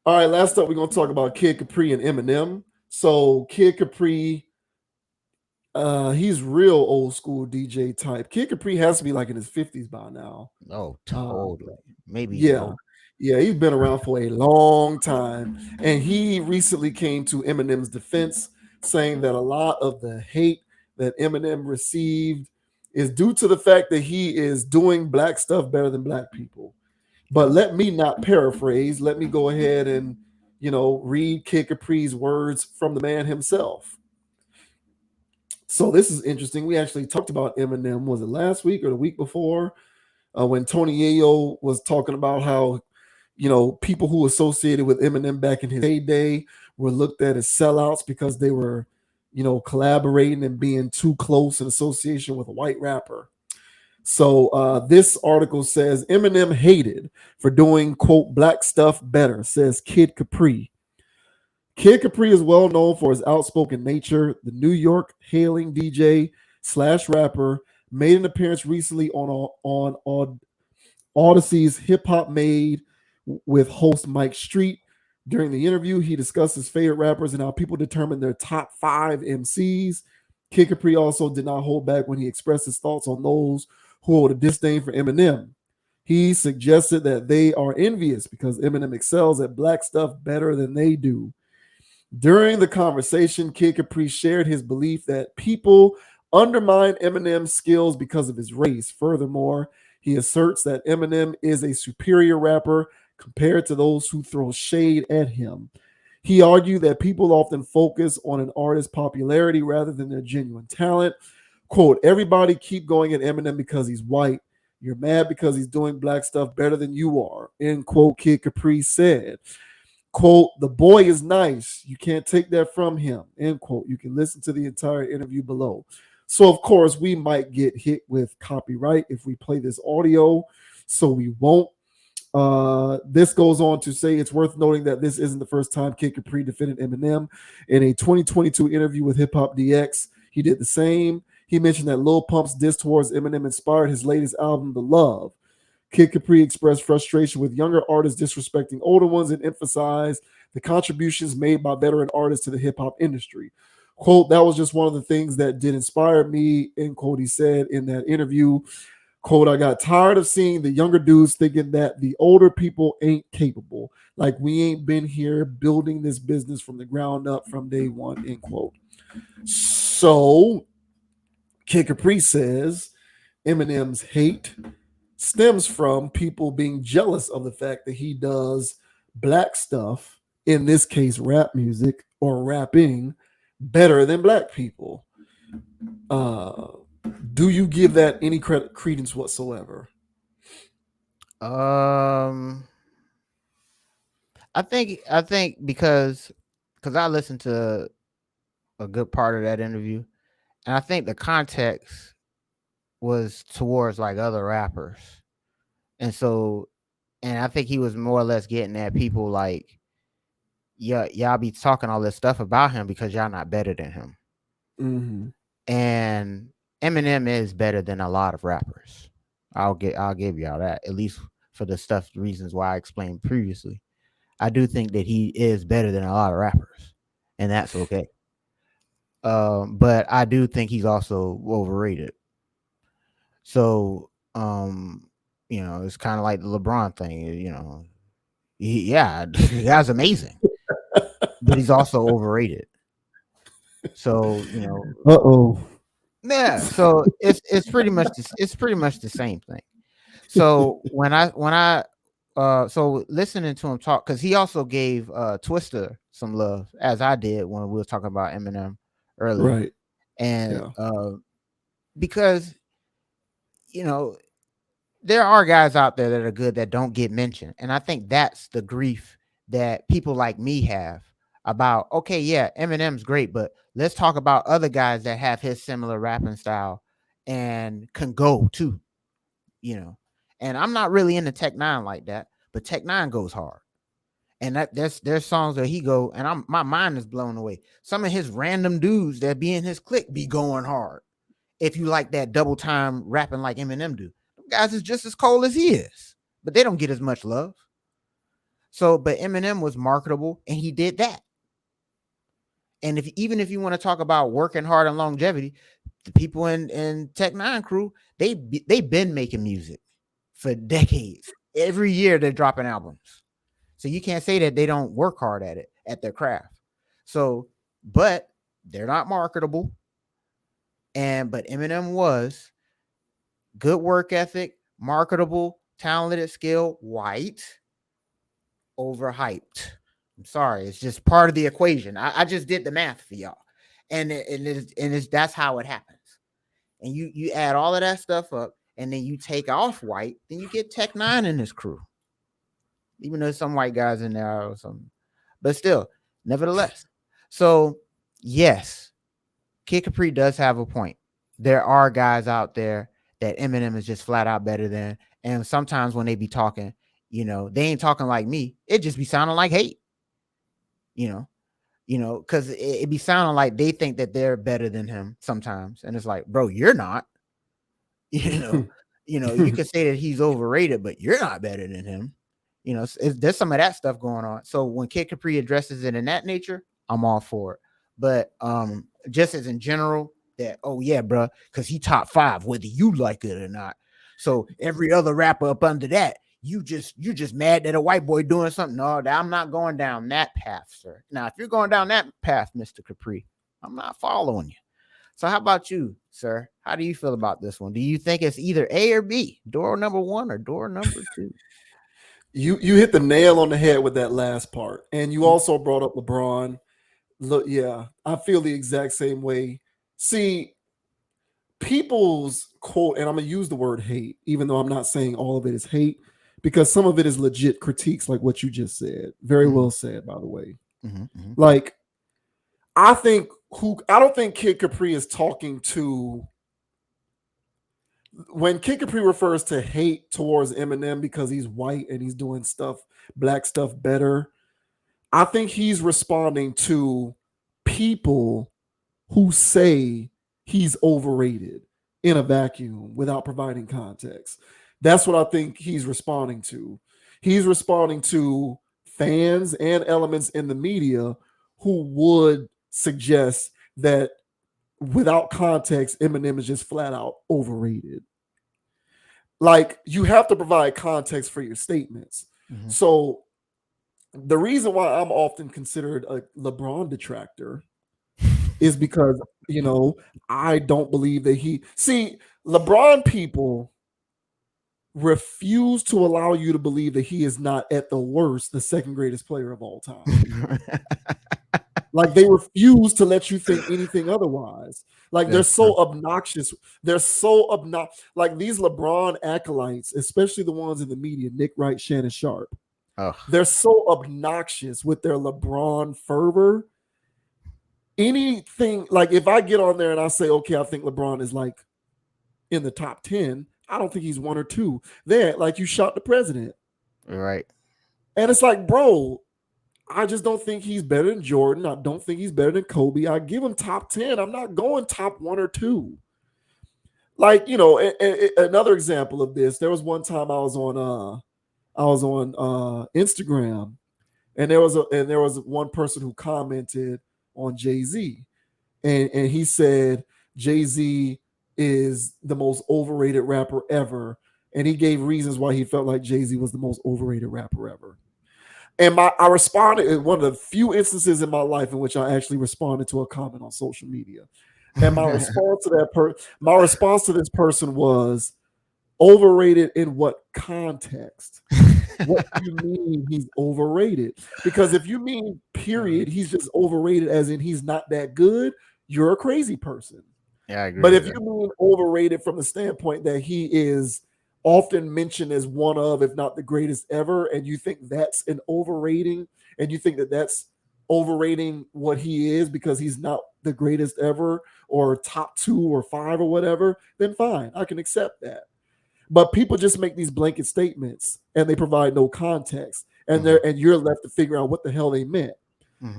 All right, last up, we're gonna talk about Kid Capri and Eminem. So Kid Capri, he's real old school DJ type. Kid Capri has to be like in his 50s by now. Oh, Uh, totally. Maybe even yeah, old. yeah, he's been around for a long time, and he recently came to Eminem's defense, saying that a lot of the hate that Eminem received is due to the fact that he is doing black stuff better than black people. But Oh, let me not paraphrase. Let me go ahead and, read Kid Capri's words from the man himself. So this is interesting. We actually talked about Eminem. Was it last week or the week before? When Tony Yayo was talking about how, people who associated with Eminem back in his heyday were looked at as sellouts because they were, collaborating and being too close in association with a white rapper. So this article says Eminem hated for doing, quote, black stuff better, says Kid Capri. Kid Capri is well known for his outspoken nature. The New York hailing DJ slash rapper made an appearance recently on Odyssey's Hip Hop Made with host Mike Street. During the interview, he discussed his favorite rappers and how people determine their top five MCs. Kid Capri also did not hold back when he expressed his thoughts on those who hold a disdain for Eminem. He suggested that they are envious because Eminem excels at black stuff better than they do. During the conversation, Kid Capri shared his belief that people undermine Eminem's skills because of his race. Furthermore, he asserts that Eminem is a superior rapper compared to those who throw shade at him. He argued that people often focus on an artist's popularity rather than their genuine talent. Quote, everybody keep going at Eminem because he's white. You're mad because he's doing black stuff better than you are. End quote, Kid Capri said. Quote, the boy is nice. You can't take that from him. End quote. You can listen to the entire interview below. So, of course, we might get hit with copyright if we play this audio. So we won't. This goes on to say it's worth noting that this isn't the first time Kid Capri defended Eminem. In a 2022 interview with Hip Hop DX, he did the same. He mentioned that Lil Pump's diss towards Eminem inspired his latest album, The Love. Kid Capri expressed frustration with younger artists disrespecting older ones and emphasized the contributions made by veteran artists to the hip hop industry. Quote, that was just one of the things that did inspire me, end quote, he said in that interview. Quote, I got tired of seeing the younger dudes thinking that the older people ain't capable. Like we ain't been here building this business from the ground up from day one, end quote. So Kid Capri says Eminem's hate stems from people being jealous of the fact that he does black stuff, in this case, rap music or rapping, better than black people. Uh, do you give that any credence whatsoever? um, I think because I listened to a good part of that interview, and I think the context was towards like other rappers, and so and I think he was more or less getting at people like, yeah, y'all be talking all this stuff about him because y'all not better than him. Mm-hmm. And Eminem is better than a lot of rappers. I'll give y'all that, at least for the stuff reasons why I explained previously. I do think that he is better than a lot of rappers, and that's okay. But I do think he's also overrated. So, it's kind of like the LeBron thing. Yeah, the guy's amazing, but he's also overrated. So, Uh oh. yeah. So it's pretty much the same thing. So so listening to him talk, because he also gave Twister some love, as I did when we were talking about Eminem earlier, Right. and Yeah. because you know there are guys out there that are good that don't get mentioned, and I think that's the grief that people like me have about. Okay, yeah, Eminem's great, but let's talk about other guys that have his similar rapping style and can go too. you know. And I'm not really into Tech Nine like that, but Tech Nine goes hard. And there's songs that he go, and my mind is blown away. Some of his random dudes that be in his clique be going hard. If you like that double time rapping like Eminem do, them guys is just as cold as he is, but they don't get as much love. So, but Eminem was marketable, and he did that. And if even if you want to talk about working hard and longevity, the people in Tech Nine crew, they've been making music for decades. Every year they're dropping albums. So you can't say that they don't work hard at it, at their craft. So, but they're not marketable. But Eminem was good work ethic, marketable, talented, skilled, white, overhyped. I'm sorry, it's just part of the equation. I just did the math for y'all, and that's how it happens. And you add all of that stuff up, and then you take off white, then you get Tech Nine in this crew. Even though some white guys in there or something, but still, nevertheless. So yes, Kid Capri does have a point. There are guys out there that Eminem is just flat out better than, and sometimes when they be talking, they ain't talking like me. It just be sounding like hate. You know, because it be sounding like they think that they're better than him sometimes, and it's like, bro, you're not. You know, you could say that he's overrated, but you're not better than him. There's some of that stuff going on. So when Kid Capri addresses it in that nature, I'm all for it. But just as in general, that yeah, bro, because he top 5, whether you like it or not. So every other rapper up under that, you're just mad that a white boy doing something. No, I'm not going down that path, sir. Now, if you're going down that path, Mr. Capri, I'm not following you. So how about you, sir? How do you feel about this one? Do you think it's either A or B, door number 1 or door number 2? You hit the nail on the head with that last part, and you also brought up LeBron. Look, yeah, I feel the exact same way. See, people's quote, and I'm gonna use the word hate, even though I'm not saying all of it is hate, because some of it is legit critiques, like what you just said. Very well said, by the way. Like, I don't think Kid Capri is talking to. When Kid Capri refers to hate towards Eminem because he's white and he's doing black stuff better, I think he's responding to people who say he's overrated in a vacuum without providing context. That's what I think he's responding to. He's responding to fans and elements in the media who would suggest that without context, Eminem is just flat out overrated. Like, you have to provide context for your statements. So the reason why I'm often considered a LeBron detractor is because, I don't believe that LeBron people refuse to allow you to believe that he is not at the worst the second greatest player of all time. Like, they refuse to let you think anything otherwise. Like, they're so obnoxious. They're so obnoxious. Like, these LeBron acolytes, especially the ones in the media, Nick Wright, Shannon Sharp, they're so obnoxious with their LeBron fervor. Anything, like, if I get on there and I say, okay, I think LeBron is like in the top 10, I don't think he's 1 or 2. They're like, you shot the president. Right. And it's like, bro, I just don't think he's better than Jordan. I don't think he's better than Kobe. I give him top 10. I'm not going top 1 or 2. Like, another example of this, there was one time I was on Instagram, and there was one person who commented on Jay-Z, and he said Jay-Z is the most overrated rapper ever, and he gave reasons why he felt like Jay-Z was the most overrated rapper ever. And I responded in one of the few instances in my life in which I actually responded to a comment on social media. And my response to this person was, overrated in what context? What do you mean he's overrated? Because if you mean period, he's just overrated as in he's not that good, you're a crazy person. Yeah, I agree. But if you mean overrated from the standpoint that he is often mentioned as one of, if not the greatest ever, and you think that's an overrating, and you think that that's overrating what he is because he's not the greatest ever or top 2 or 5 or whatever, then fine, I can accept that. But people just make these blanket statements and they provide no context, and you're left to figure out what the hell they meant.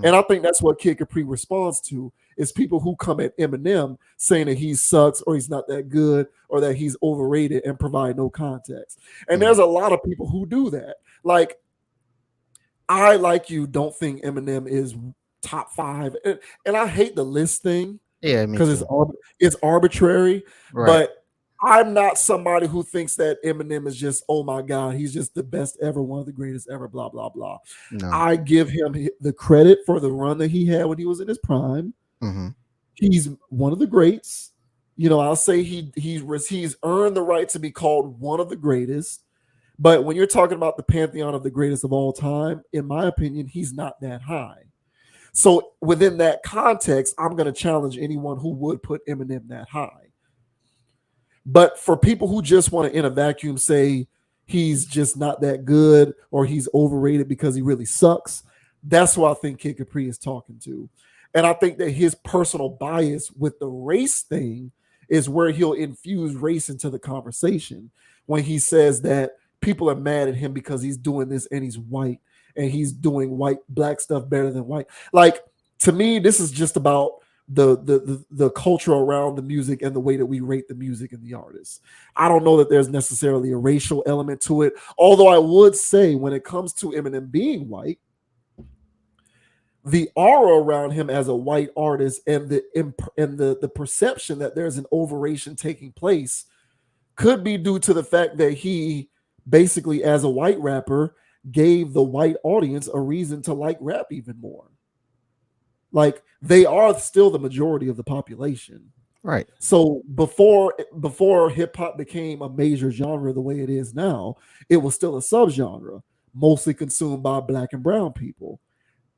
And I think that's what Kid Capri responds to, is people who come at Eminem saying that he sucks or he's not that good or that he's overrated and provide no context. And there's a lot of people who do that. Like, I, like you, don't think Eminem is top five, and I hate the list thing Yeah, me because too. it's arbitrary. Right. But I'm not somebody who thinks that Eminem is just, oh my god, he's just the best ever, one of the greatest ever, blah blah blah. No. I give him the credit for the run that he had when he was in his prime. Mm-hmm. He's one of the greats. I'll say he's earned the right to be called one of the greatest. But when you're talking about the pantheon of the greatest of all time, in my opinion, he's not that high. So within that context, I'm going to challenge anyone who would put Eminem that high. But for people who just want to, in a vacuum, say he's just not that good or he's overrated because he really sucks, that's who I think Kid Capri is talking to. And I think that his personal bias with the race thing is where he'll infuse race into the conversation when he says that people are mad at him because he's doing this and he's white and he's doing white black stuff better than white. Like, to me, this is just about the culture around the music and the way that we rate the music and the artists. I don't know that there's necessarily a racial element to it. Although I would say when it comes to Eminem being white, the aura around him as a white artist and the perception that there's an overration taking place could be due to the fact that he basically, as a white rapper, gave the white audience a reason to like rap even more. Like, they are still the majority of the population. Right. So before hip hop became a major genre the way it is now, it was still a subgenre, mostly consumed by black and brown people.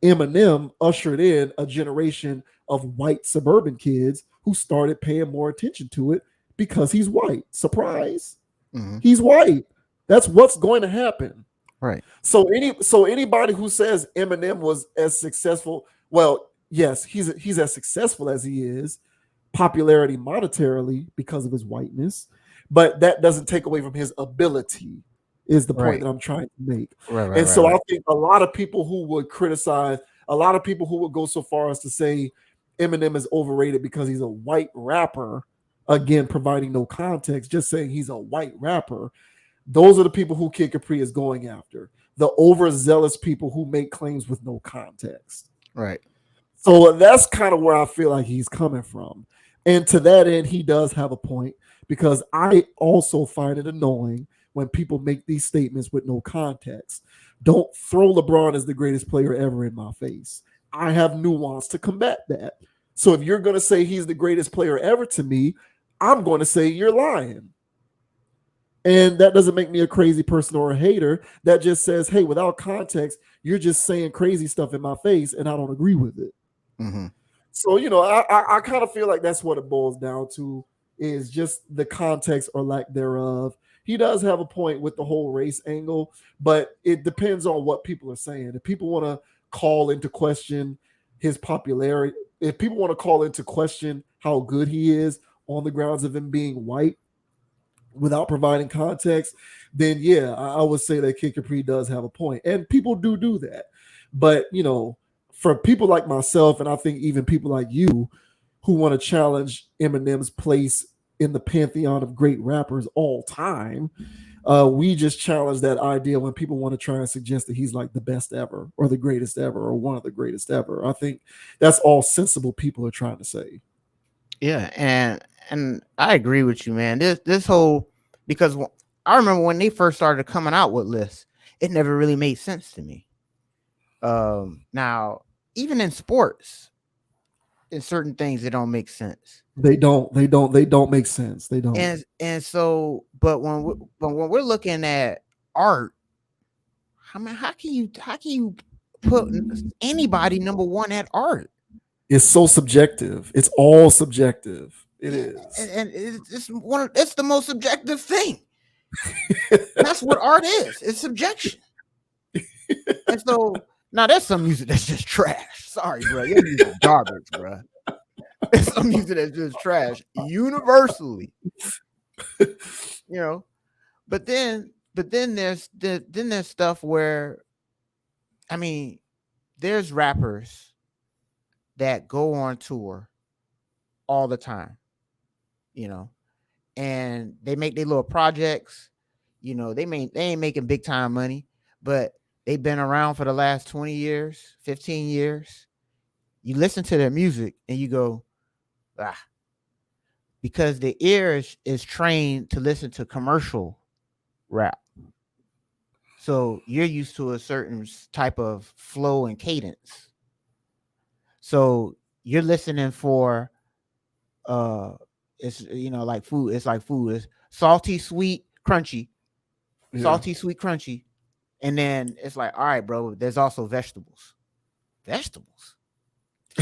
Eminem ushered in a generation of white suburban kids who started paying more attention to it because he's white. Surprise. Mm-hmm. He's white. That's what's going to happen. Right. So anybody who says Eminem was as successful, well, yes, he's as successful as he is, popularity monetarily because of his whiteness, but that doesn't take away from his ability, is the point Right. that I'm trying to make. Right. Right. And Right. so I Right. think a lot of people who would criticize, a lot of people who would go so far as to say Eminem is overrated because he's a white rapper, again, providing no context, just saying he's a white rapper, those are the people who Kid Capri is going after. The overzealous people who make claims with no context. Right. So that's kind of where I feel like he's coming from. And to that end, he does have a point because I also find it annoying when people make these statements with no context. Don't throw LeBron as the greatest player ever in my face. I have nuance to combat that. So if you're going to say he's the greatest player ever to me, I'm going to say you're lying. And that doesn't make me a crazy person or a hater. That just says, hey, without context, you're just saying crazy stuff in my face, and I don't agree with it. Mm-hmm. So, I kind of feel like that's what it boils down to, is just the context or lack thereof. He does have a point with the whole race angle, but it depends on what people are saying. If people want to call into question his popularity, if people want to call into question how good he is on the grounds of him being white, without providing context, then yeah, I would say that Kid Capri does have a point, and people do that. But for people like myself, and I think even people like you, who want to challenge Eminem's place in the pantheon of great rappers all time, we just challenge that idea when people want to try and suggest that he's like the best ever, or the greatest ever, or one of the greatest ever. I think that's all sensible people are trying to say. Yeah, and I agree with you, man. This whole, because I remember when they first started coming out with lists, it never really made sense to me. Now, even in sports, in certain things, it don't make sense. They don't make sense. They don't. And so, but when we're looking at art, how can you put anybody number one at art? It's so subjective. It's all subjective. It Yeah, is. and it's the most subjective thing. That's what art is. It's subjection. And so now there's some music that's just trash. Sorry, bro. Your music garbage, bro. There's some music that's just trash universally. You know, but then there's stuff where, I mean, there's rappers that go on tour all the time, you know, and they make their little projects. They ain't making big time money, but they've been around for the last 20 years, 15 years. You listen to their music and you go, ah, because the ear is trained to listen to commercial rap. So you're used to a certain type of flow and cadence. So you're listening for uh it's like food. It's like food. It's salty, sweet, crunchy, Yeah. salty, sweet, crunchy. And then it's like, all right, bro, there's also vegetables. Vegetables?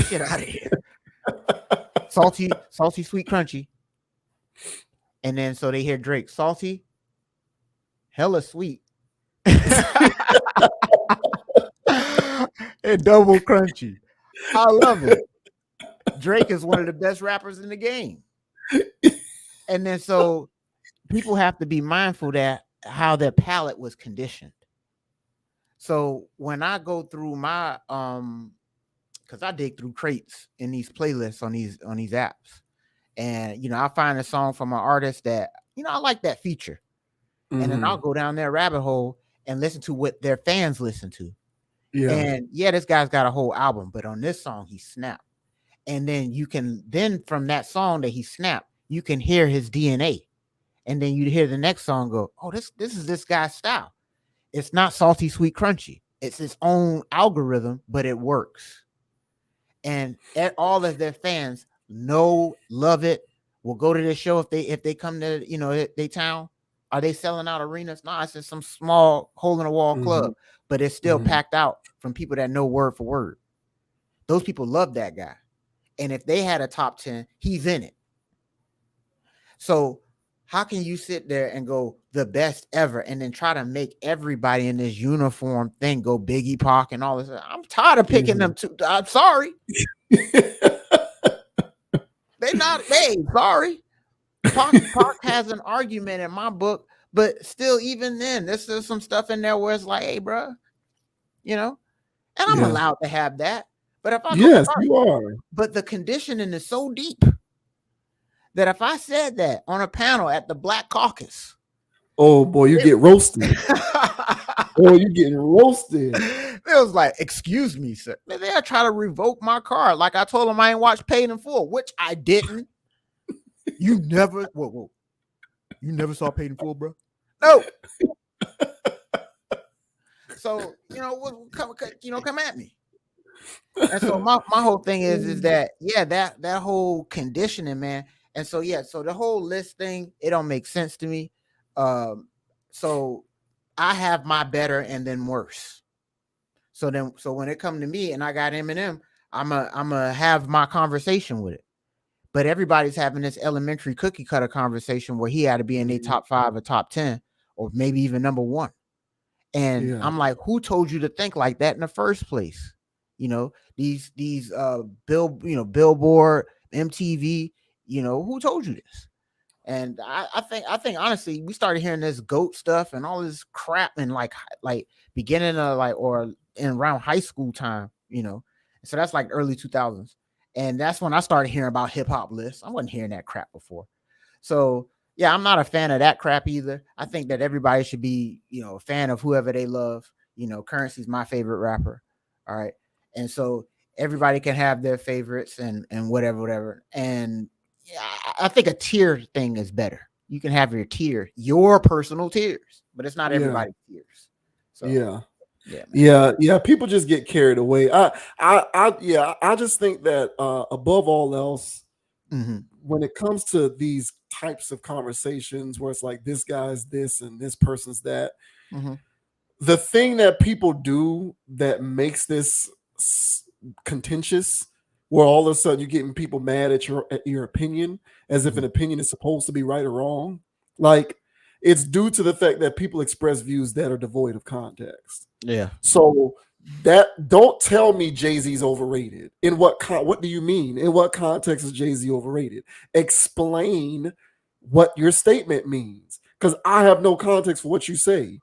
Get out of here. Salty, salty, sweet, crunchy. And then so they hear Drake, salty, hella sweet. And double crunchy. I love it. Drake is one of the best rappers in the game. And then so people have to be mindful that how their palate was conditioned. So when I go through my because I dig through crates in these playlists on these apps, and I find a song from an artist that I like that feature, and then I'll Hmm. go down their rabbit hole and listen to what their fans listen to. Yeah. And yeah, this guy's got a whole album, but on this song he snapped. And then you can from that song that he snapped, you can hear his DNA. And then you hear the next song go, oh, this is this guy's style. It's not salty, sweet, crunchy. It's its own algorithm, but it works. And all of their fans love it, will go to this show if they come to they town. Are they selling out arenas? No, it's just some small hole in the wall Hmm. club, but it's still Hmm. packed out from people that know word for word. Those people love that guy, and if they had a top 10, he's in it. So how can you sit there and go the best ever and then try to make everybody in this uniform thing go Biggie Pac and all this? I'm tired of picking them too. I'm sorry. They ain't sorry. Pac has an argument in my book, but still, even then, there's still some stuff in there where it's like, hey, bro, and I'm Yeah. allowed to have that. But if I go, Yes, all right, you are. but the conditioning is so deep that if I said that on a panel at the Black Caucus, Oh boy, you it, get roasted. Oh, you getting roasted. it was like, excuse me, sir. They'll try to revoke my card. Like I told them I ain't watched Paid in Full, which I didn't. You never, whoa. You never saw Paid in Full, bro? No. So, come at me. And so my whole thing is that, yeah, that whole conditioning, man. And so, yeah, so the whole list thing, it don't make sense to me. So I have my better and then worse. So when it come to me and I got Eminem, I'm a have my conversation with it. But everybody's having this elementary cookie cutter conversation where he had to be in a Mhm. top 5 or top 10 or maybe even number 1. And Yeah. I'm like, who told you to think like that in the first place? These Billboard, MTV, who told you this? And I think honestly, we started hearing this goat stuff and all this crap and like beginning of or in around high school time, So that's like early 2000s. And that's when I started hearing about hip hop lists. I wasn't hearing that crap before. So yeah, I'm not a fan of that crap either. I think that everybody should be, a fan of whoever they love. Currency's my favorite rapper. All right. And so everybody can have their favorites and whatever. And yeah, I think a tier thing is better. You can have your personal tiers, but it's not Yeah. everybody's tiers. So Yeah. yeah, man. Yeah. People just get carried away. I just think that above all else, Mm-hmm. when it comes to these types of conversations where it's like this guy's this and this person's that, Mm-hmm. the thing that people do that makes this contentious, where all of a sudden you're getting people mad at your opinion as if Mm-hmm. an opinion is supposed to be right or wrong, like it's due to the fact that people express views that are devoid of context. Yeah. So that don't tell me Jay-Z's overrated. In what do you mean? In what context is Jay-Z overrated? Explain what your statement means. Because I have no context for what you say.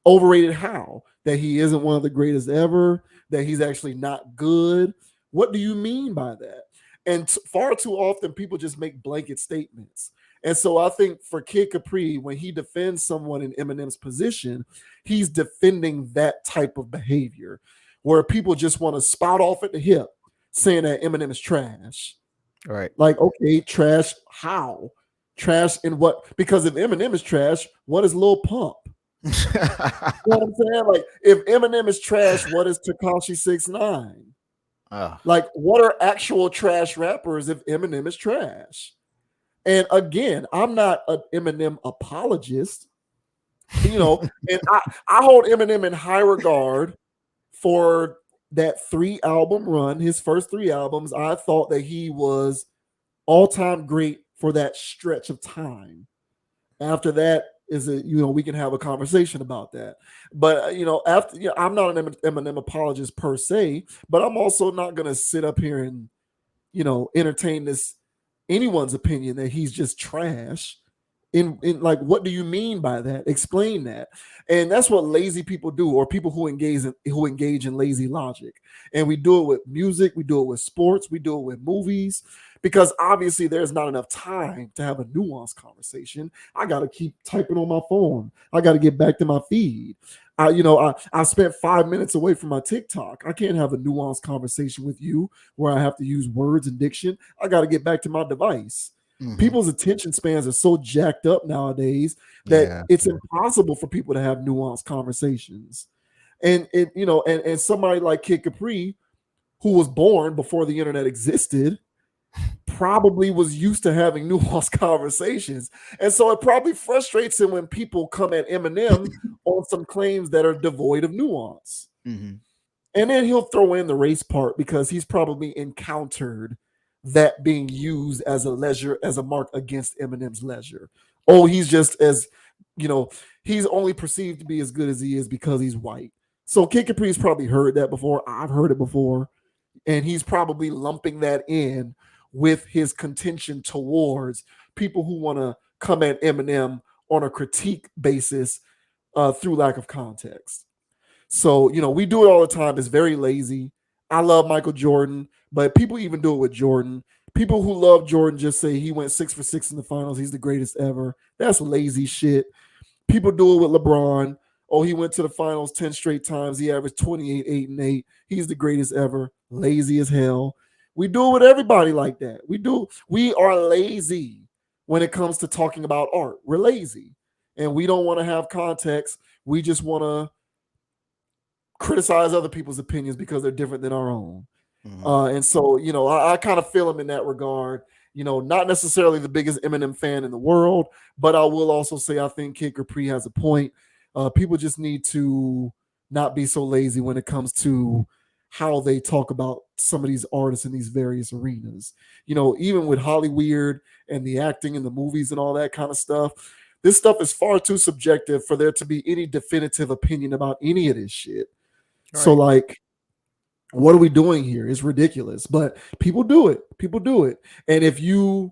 Overrated how? That he isn't one of the greatest ever, that he's actually not good. What do you mean by that? And far too often people just make blanket statements. And so I think for Kid Capri, when he defends someone in Eminem's position, he's defending that type of behavior where people just want to spout off at the hip saying that Eminem is trash. Right. Like, okay, trash how? Trash in what? Because if Eminem is trash, what is Lil Pump? You know what I'm saying? Like, if Eminem is trash, what is Tekashi 6ix9ine? Oh. Like, what are actual trash rappers if Eminem is trash? And again, I'm not an Eminem apologist, and I hold Eminem in high regard for that 3 album run. His first 3 albums, I thought that he was all-time great for that stretch of time. After that we can have a conversation about that. But after I'm not an Eminem apologist per se, but I'm also not going to sit up here and entertain this anyone's opinion that he's just trash. In like, what do you mean by that? Explain that. And that's what lazy people do, or people who engage in lazy logic. And we do it with music, we do it with sports, we do it with movies, because obviously there's not enough time to have a nuanced conversation. I got to keep typing on my phone. I got to get back to my feed. I spent 5 minutes away from my TikTok. I can't have a nuanced conversation with you where I have to use words and diction. I got to get back to my device. People's attention spans are so jacked up nowadays that it's impossible for people to have nuanced conversations. And somebody like Kid Capri, who was born before the internet existed, probably was used to having nuanced conversations. And so it probably frustrates him when people come at Eminem on some claims that are devoid of nuance. Mm-hmm. And then he'll throw in the race part because he's probably encountered that being used as a mark against Eminem's leisure. Oh, he's just he's only perceived to be as good as he is because he's white. So Kid Capri's probably heard that before. I've heard it before. And he's probably lumping that in with his contention towards people who want to come at Eminem on a critique basis through lack of context. So, we do it all the time. It's very lazy. I love Michael Jordan, but people even do it with Jordan. People who love Jordan just say he went 6 for 6 in the finals. He's the greatest ever. That's lazy shit. People do it with LeBron. Oh, he went to the finals 10 straight times. He averaged 28, 8, and 8. He's the greatest ever. Lazy as hell. We do it with everybody like that. We are lazy when it comes to talking about art. We're lazy. And we don't want to have context. We just want to criticize other people's opinions because they're different than our own. Mm-hmm. And so, I kind of feel him in that regard. Not necessarily the biggest Eminem fan in the world, but I will also say I think Kid Capri has a point. People just need to not be so lazy when it comes to how they talk about some of these artists in these various arenas. Even with Hollyweird and the acting and the movies and all that kind of stuff, this stuff is far too subjective for there to be any definitive opinion about any of this shit. Right. So, like, what are we doing here? It's ridiculous, but people do it. People do it. And if you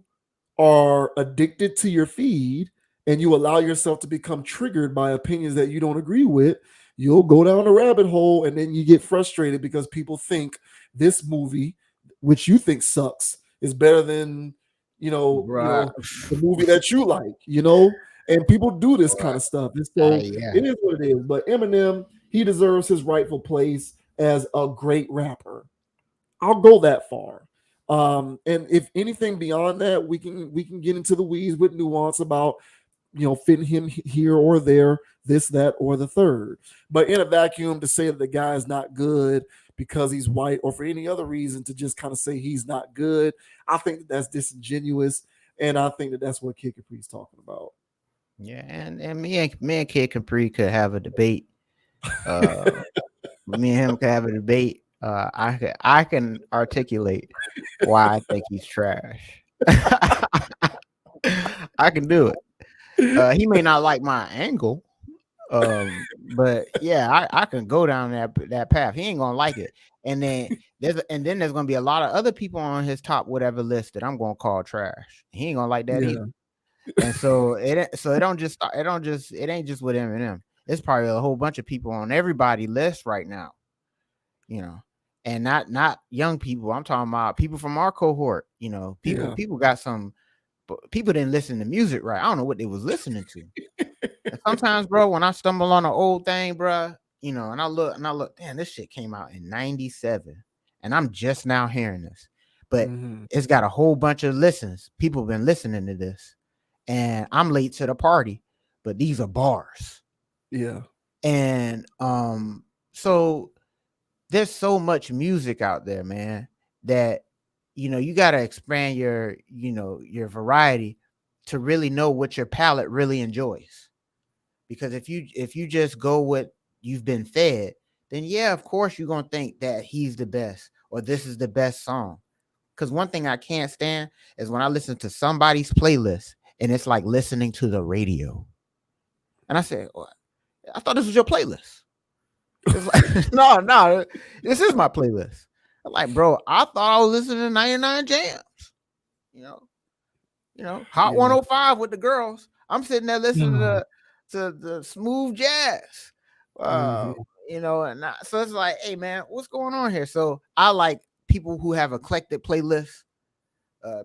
are addicted to your feed and you allow yourself to become triggered by opinions that you don't agree with, you'll go down a rabbit hole and then you get frustrated because people think this movie, which you think sucks, is better than, the movie that you like, and people do this kind of stuff. And so it is what it is. But Eminem, he deserves his rightful place as a great rapper. I'll go that far. And if anything beyond that, we can get into the weeds with nuance about fitting him here or there, this, that, or the third. But in a vacuum, to say that the guy is not good because he's white or for any other reason to just kind of say he's not good, I think that's disingenuous, and I think that that's what Kid Capri's talking about. Yeah, and me and Kid Capri could have a debate. Me and him could have a debate. I can articulate why I think he's trash. I can do it. He may not like my angle, but yeah, I can go down that path. He ain't gonna like it, and then there's gonna be a lot of other people on his top whatever list that I'm gonna call trash. He ain't gonna like that either. And so it ain't just with Eminem. It's probably a whole bunch of people on everybody list right now, and not young people. I'm talking about people from our cohort. People got some but people didn't listen to music right. I don't know what they was listening to. And sometimes, bro, when I stumble on an old thing, bro, and I look, damn, this shit came out in '97, and I'm just now hearing this, but Mm-hmm. it's got a whole bunch of listens. People been listening to this, and I'm late to the party, but these are bars, Yeah. and so there's so much music out there, man, that you got to expand your variety to really know what your palate really enjoys. Because if you just go what you've been fed, then yeah, of course you're gonna think that he's the best or this is the best song. Because one thing I can't stand is when I listen to somebody's playlist and it's like listening to the radio. And I say, "Well, I thought this was your playlist." It's like, no, this is my playlist. I'm like, bro, I thought I was listening to 99 Jams. You know, Hot Yeah. 105 with the girls. I'm sitting there listening to the smooth jazz. Uh, Mm-hmm. so it's like, hey man, what's going on here? So I like people who have eclectic playlists.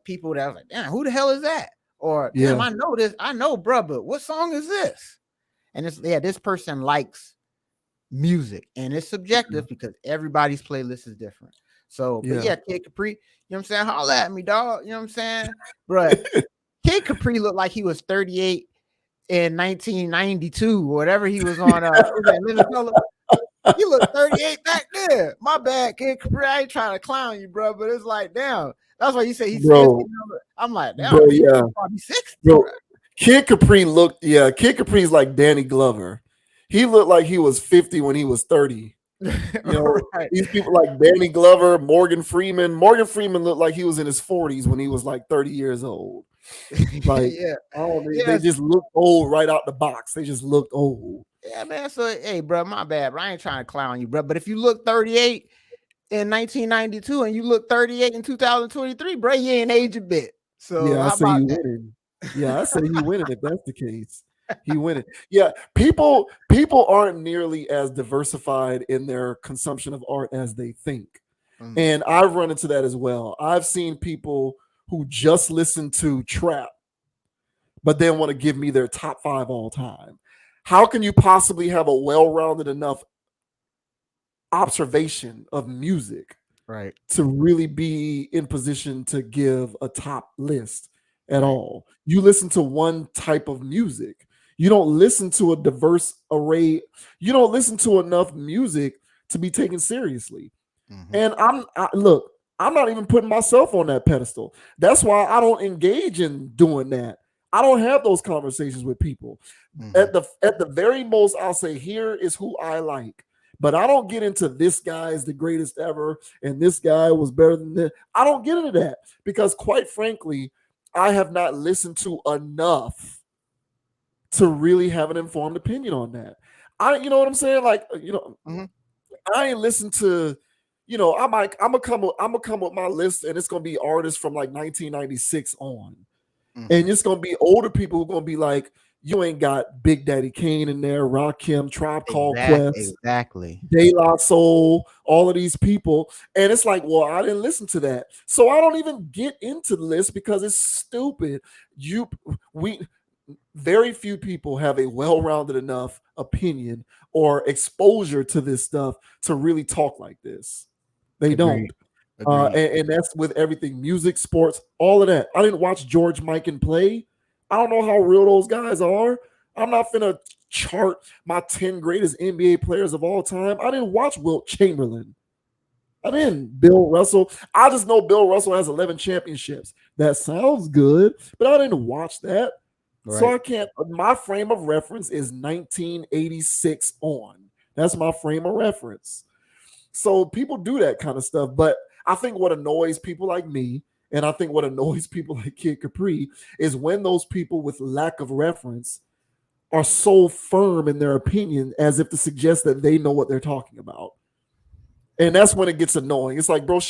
People that was like, damn, who the hell is that? Or damn, Yeah. I know this, I know, bro, but what song is this? And it's this person likes music, and it's subjective because everybody's playlist is different. So, but Yeah. yeah, Kid Capri, you know what I'm saying? Holla at me, dog. You know what I'm saying? But Kid Capri looked like he was 38 in 1992 or whatever he was on. Was that Living Color? He looked 38 back there. My bad, Kid Capri. I ain't trying to clown you, bro, but it's like, damn. That's why you say he's 50. Bro, I'm like, damn, bro, he's yeah. probably 60, Bro, bro. Kid Capri's like Danny Glover. He looked like he was 50 when he was 30. Right. These people like Danny Glover, Morgan Freeman. Morgan Freeman looked like he was in his 40s when he was like 30 years old. Like, Yeah. oh, they Yes. just looked old right out the box. They just looked old. Yeah, man. So, hey, bro, my bad, bro. I ain't trying to clown you, bro. But if you look 38 in 1992 and you look 38 in 2023, bro, you ain't age a bit. So, Yeah, I how say about he that? winning. Yeah, I say he winning if that's the case. He winning. Yeah, people aren't nearly as diversified in their consumption of art as they think. Mm, And I've run into that as well. I've seen people who just listen to trap, but then want to give me their top 5 all time. How can you possibly have a well-rounded enough observation of music right, to really be in position to give a top list at right. all? You listen to one type of music. You don't listen to a diverse array. You don't listen to enough music to be taken seriously. Mm-hmm, And look, I'm not even putting myself on that pedestal. That's why I don't engage in doing that. I don't have those conversations with people. mm-hmm, At the very most, I'll say, here is who I like. But I don't get into this guy is the greatest ever and this guy was better than this. I don't get into that because, quite frankly, I have not listened to enough to really have an informed opinion on that. You know what I'm saying? Like, mm-hmm, I ain't listened to, I'm gonna come with my list, and it's gonna be artists from like 1996 on, mm-hmm. and it's gonna be older people who are gonna be like, you ain't got Big Daddy Kane in there, Rakim, Tribe Called Quest, Exactly. De La Soul, all of these people, and it's like, well, I didn't listen to that, so I don't even get into the list because it's stupid. You, we, very few people have a well-rounded enough opinion or exposure to this stuff to really talk like this. They don't. Agreed. Agreed. And that's with everything, music, sports, all of that. I didn't watch George Mikan play. I don't know how real those guys are. I'm not finna chart my 10 greatest NBA players of all time. I didn't watch Wilt Chamberlain. I didn't. Bill Russell. I just know Bill Russell has 11 championships. That sounds good, but I didn't watch that. So Right. I can't. My frame of reference is 1986 on. That's my frame of reference. So people do that kind of stuff. But I think what annoys people like me, and I think what annoys people like Kid Capri, is when those people with lack of reference are so firm in their opinion as if to suggest that they know what they're talking about. And that's when it gets annoying. It's like, bro,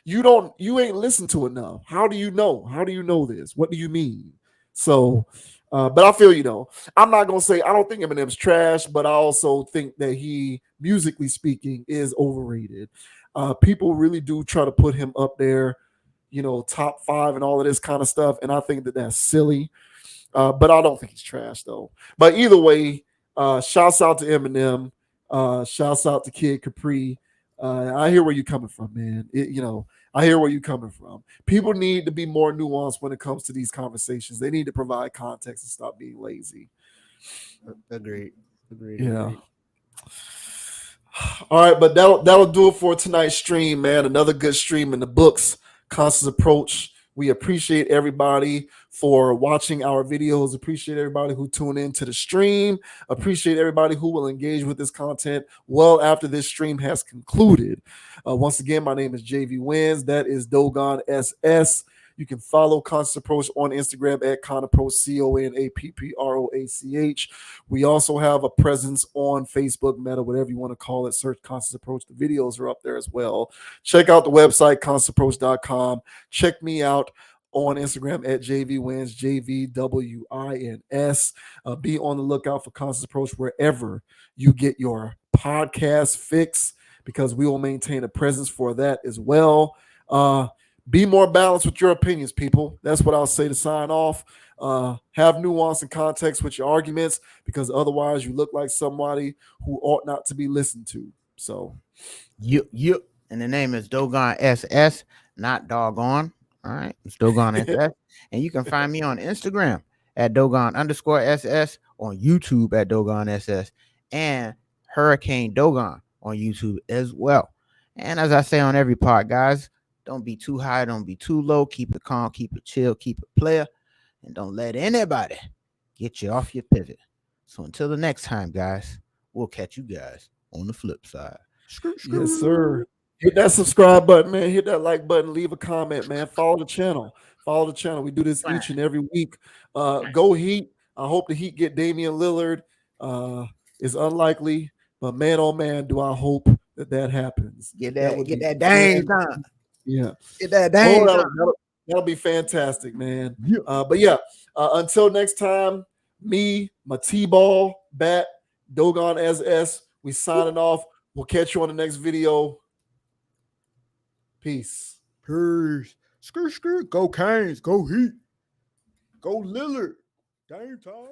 you ain't listened to enough. How do you know? How do you know this? What do you mean? So, but I feel I'm not gonna say I don't think Eminem's trash, but I also think that he, musically speaking, is overrated. People really do try to put him up there, top five and all of this kind of stuff. And I think that that's silly. But I don't think he's trash though. But either way, shouts out to Eminem. Shouts out to Kid Capri. I hear where you're coming from, man. I hear where you're coming from. People need to be more nuanced when it comes to these conversations. They need to provide context and stop being lazy. Agreed. Agreed. Yeah. Agreed. All right, but that'll do it for tonight's stream, man. Another good stream in the books. Constant Approach. We appreciate everybody for watching our videos. Appreciate everybody who tune in to the stream. Appreciate everybody who will engage with this content well after this stream has concluded. Once again, my name is JV Wins. That is Dogon SS. You can follow Constant Approach on Instagram at Conapproach, CONAPPROACH. We also have a presence on Facebook, Meta, whatever you want to call it. Search Constant Approach. The videos are up there as well. Check out the website, constantapproach.com. Check me out on Instagram at JVWins, JVWINS. Be on the lookout for Constant Approach wherever you get your podcast fix, because we will maintain a presence for that as well. Be more balanced with your opinions, people. That's what I'll say to sign off. Have nuance and context with your arguments, because otherwise you look like somebody who ought not to be listened to. So, You. And the name is Dogon SS, not doggone. All right. It's Dogon SS. And you can find me on Instagram at Dogon_SS, on YouTube at Dogon SS, and Hurricane Dogon on YouTube as well. And as I say on every part, guys, don't be too high, don't be too low. Keep it calm, keep it chill, keep it player, and don't let anybody get you off your pivot. So until the next time, guys, we'll catch you guys on the flip side. yes, sir. Hit that subscribe button, man. Hit that like button. Leave a comment, man. Follow the channel. Follow the channel. We do this each and every week. Go Heat. I hope the Heat get Damian Lillard. Is unlikely, but man, oh man, do I hope that happens. Get That that, would get be that dang fantastic. time. Yeah. Get that Oh, dang time. that'll be fantastic, man. Yeah. But yeah, until next time, me, my T-ball, Bat, Dogon SS, we signing off. We'll catch you on the next video. Peace. Peace. Skirt, skirt. Go Canes. Go Heat. Go Lillard. Dang time.